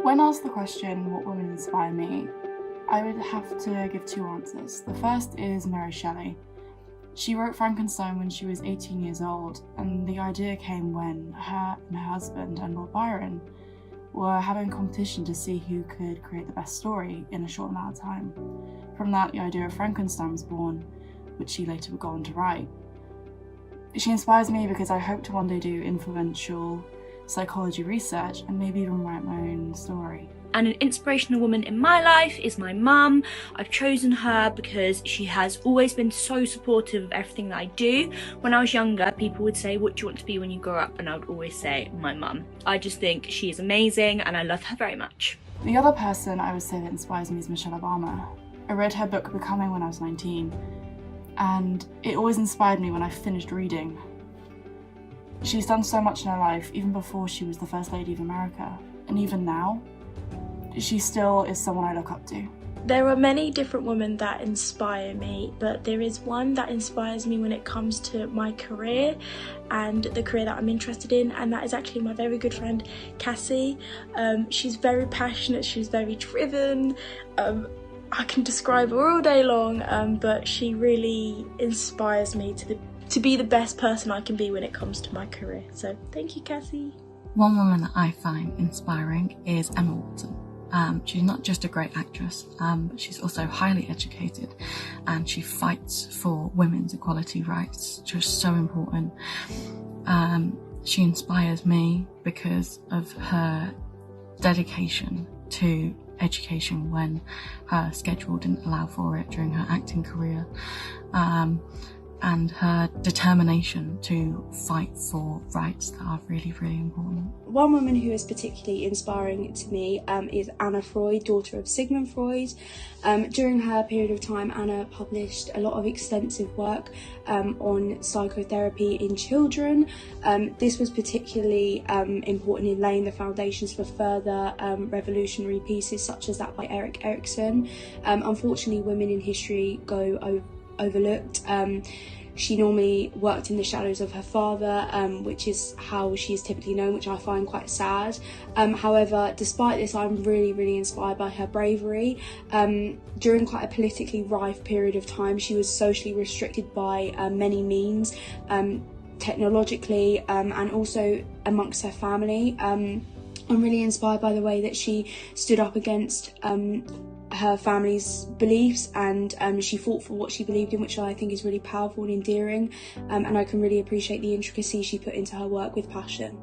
When asked the question, what women inspire me, I would have to give two answers. The first is Mary Shelley. She wrote Frankenstein when she was 18 years old, and the idea came when her and her husband and Lord Byron were having a competition to see who could create the best story in a short amount of time. From that, the idea of Frankenstein was born, which she later would go on to write. She inspires me because I hope to one day do influential psychology research and maybe even write my own story. And an inspirational woman in my life is my mum. I've chosen her because she has always been so supportive of everything that I do. When I was younger, people would say, what do you want to be when you grow up? And I would always say, my mum. I just think she is amazing and I love her very much. The other person I would say that inspires me is Michelle Obama. I read her book Becoming when I was 19, and it always inspired me when I finished reading. She's done so much in her life, even before she was the First Lady of America, and even now, she still is someone I look up to. There are many different women that inspire me, but there is one that inspires me when it comes to my career and the career that I'm interested in, and that is actually my very good friend Cassie. She's very passionate, she's very driven. I can describe her all day long, but she really inspires me to be the best person I can be when it comes to my career. So thank you, Cassie. One woman that I find inspiring is Emma Watson. She's not just a great actress, but she's also highly educated, and she fights for women's equality rights, which is so important. She inspires me because of her dedication to education when her schedule didn't allow for it during her acting career, and her determination to fight for rights that are really, really important. One woman who is particularly inspiring to me is Anna Freud, daughter of Sigmund Freud. During her period of time, Anna published a lot of extensive work on psychotherapy in children. This was particularly important in laying the foundations for further revolutionary pieces such as that by Erik Erikson. Unfortunately, women in history go overlooked. She normally worked in the shadows of her father, which is how she is typically known, which I find quite sad. However, despite this, I'm really inspired by her bravery. During quite a politically rife period of time, she was socially restricted by many means, technologically, and also amongst her family. I'm really inspired by the way that she stood up against her family's beliefs, and she fought for what she believed in, which I think is really powerful and endearing, and I can really appreciate the intricacy she put into her work with passion.